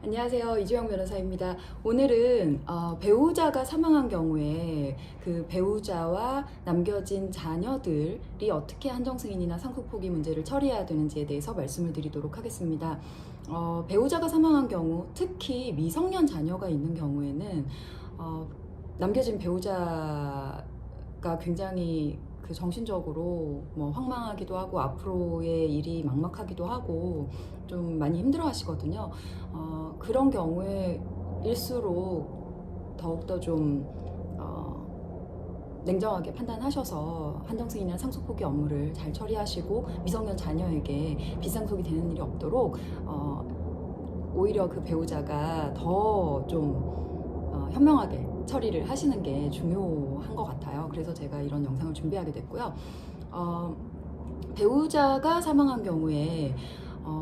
안녕하세요. 이주영 변호사입니다. 오늘은 배우자가 사망한 경우에 그 배우자와 남겨진 자녀들이 어떻게 한정승인이나 상속포기 문제를 처리해야 되는지에 대해서 말씀을 드리도록 하겠습니다. 배우자가 사망한 경우, 특히 미성년 자녀가 있는 경우에는 남겨진 배우자가 굉장히 그 정신적으로 황망하기도 하고 앞으로의 일이 막막하기도 하고 좀 많이 힘들어 하시거든요. 그런 경우에일수록 더욱더 좀 냉정하게 판단하셔서 한정승인이나 상속포기 업무를 잘 처리하시고 미성년 자녀에게 비상속이 되는 일이 없도록 오히려 그 배우자가 더 좀 현명하게 처리를 하시는 게 중요한 것 같아요. 그래서 제가 이런 영상을 준비하게 됐고요. 배우자가 사망한 경우에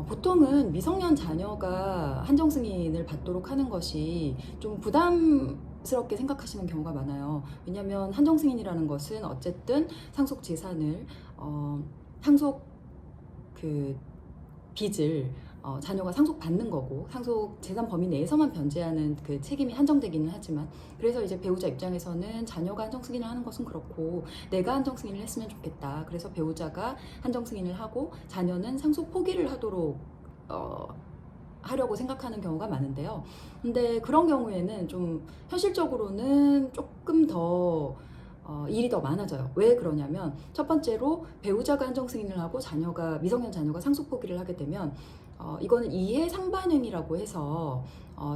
보통은 미성년 자녀가 한정승인을 받도록 하는 것이 좀 부담스럽게 생각하시는 경우가 많아요. 왜냐하면 한정승인이라는 것은 어쨌든 상속 재산을 상속 그 빚을 자녀가 상속받는 거고 상속 재산 범위 내에서만 변제하는 그 책임이 한정되기는 하지만, 그래서 이제 배우자 입장에서는 자녀가 한정승인을 하는 것은 그렇고 내가 한정승인을 했으면 좋겠다. 그래서 배우자가 한정승인을 하고 자녀는 상속 포기를 하도록 하려고 생각하는 경우가 많은데요. 근데 그런 경우에는 좀 현실적으로는 조금 더 일이 더 많아져요. 왜 그러냐면, 첫 번째로 배우자가 한정승인을 하고 미성년 자녀가 상속포기를 하게 되면 이거는 이해 상반행위라고 해서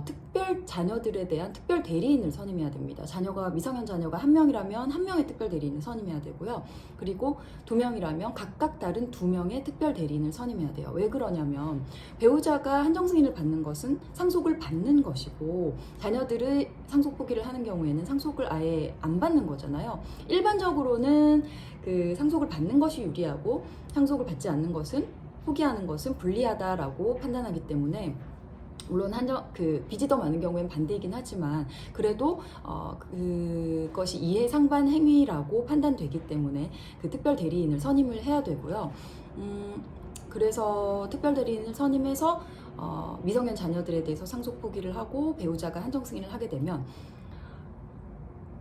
특별 자녀들에 대한 특별 대리인을 선임해야 됩니다. 미성년 자녀가 한 명이라면 한 명의 특별 대리인을 선임해야 되고요. 그리고 두 명이라면 각각 다른 두 명의 특별 대리인을 선임해야 돼요. 왜 그러냐면, 배우자가 한정승인을 받는 것은 상속을 받는 것이고 자녀들의 상속 포기를 하는 경우에는 상속을 아예 안 받는 거잖아요. 일반적으로는 그 상속을 받는 것이 유리하고 상속을 받지 않는 것은, 포기하는 것은 불리하다라고 판단하기 때문에, 물론 빚이 더 많은 경우엔 반대이긴 하지만 그래도 그것이 이해상반 행위라고 판단되기 때문에 그 특별 대리인을 선임을 해야 되고요. 그래서 특별 대리인을 선임해서 미성년 자녀들에 대해서 상속 포기를 하고 배우자가 한정승인을 하게 되면,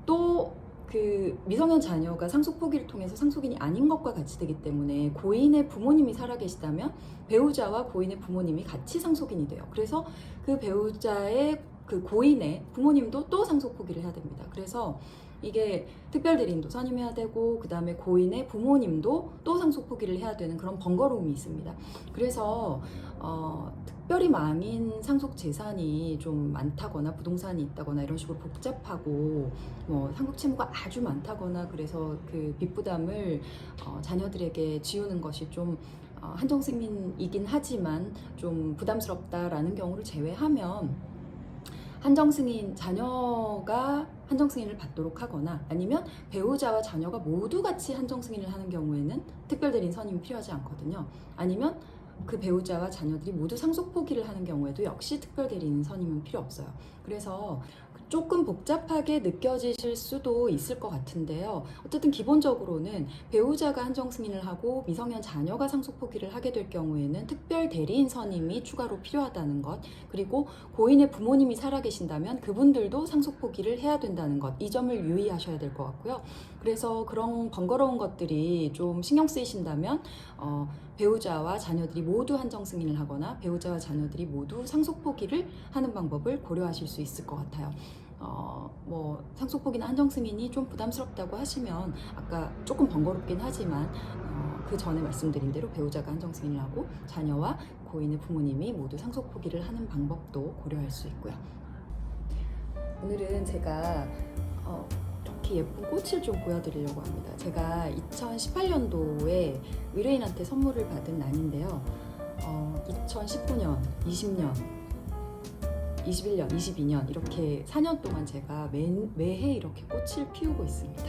또 그 미성년 자녀가 상속 포기를 통해서 상속인이 아닌 것과 같이 되기 때문에, 고인의 부모님이 살아계시다면 배우자와 고인의 부모님이 같이 상속인이 돼요. 그래서 그 배우자의 그 고인의 부모님도 또 상속 포기를 해야 됩니다. 그래서 이게 특별 대리인도 선임해야 되고 그 다음에 고인의 부모님도 또 상속 포기를 해야 되는 그런 번거로움이 있습니다. 그래서 특별히 망인 상속 재산이 좀 많다거나 부동산이 있다거나 이런 식으로 복잡하고 상속 채무가 아주 많다거나, 그래서 그 빚부담을 자녀들에게 지우는 것이 좀 한정승인이긴 하지만 좀 부담스럽다라는 경우를 제외하면, 자녀가 한정승인을 받도록 하거나 아니면 배우자와 자녀가 모두 같이 한정승인을 하는 경우에는 특별대리인 선임이 필요하지 않거든요. 아니면 그 배우자와 자녀들이 모두 상속 포기를 하는 경우에도 역시 특별대리인 선임은 필요 없어요. 그래서 조금 복잡하게 느껴지실 수도 있을 것 같은데요. 어쨌든 기본적으로는 배우자가 한정승인을 하고 미성년 자녀가 상속 포기를 하게 될 경우에는 특별 대리인 선임이 추가로 필요하다는 것, 그리고 고인의 부모님이 살아계신다면 그분들도 상속 포기를 해야 된다는 것, 이 점을 유의하셔야 될 것 같고요. 그래서 그런 번거로운 것들이 좀 신경 쓰이신다면 배우자와 자녀들이 모두 한정승인을 하거나 배우자와 자녀들이 모두 상속 포기를 하는 방법을 고려하실 수 있을 것 같아요. 상속포기나 한정승인이 좀 부담스럽다고 하시면, 아까 조금 번거롭긴 하지만 그 전에 말씀드린 대로 배우자가 한정승인을 하고 자녀와 고인의 부모님이 모두 상속포기를 하는 방법도 고려할 수 있고요. 오늘은 제가 이렇게 예쁜 꽃을 좀 보여드리려고 합니다. 제가 2018년도에 의뢰인한테 선물을 받은 난인데요. 2019년, 20년, 21년, 22년 이렇게 4년 동안 제가 매해 이렇게 꽃을 피우고 있습니다.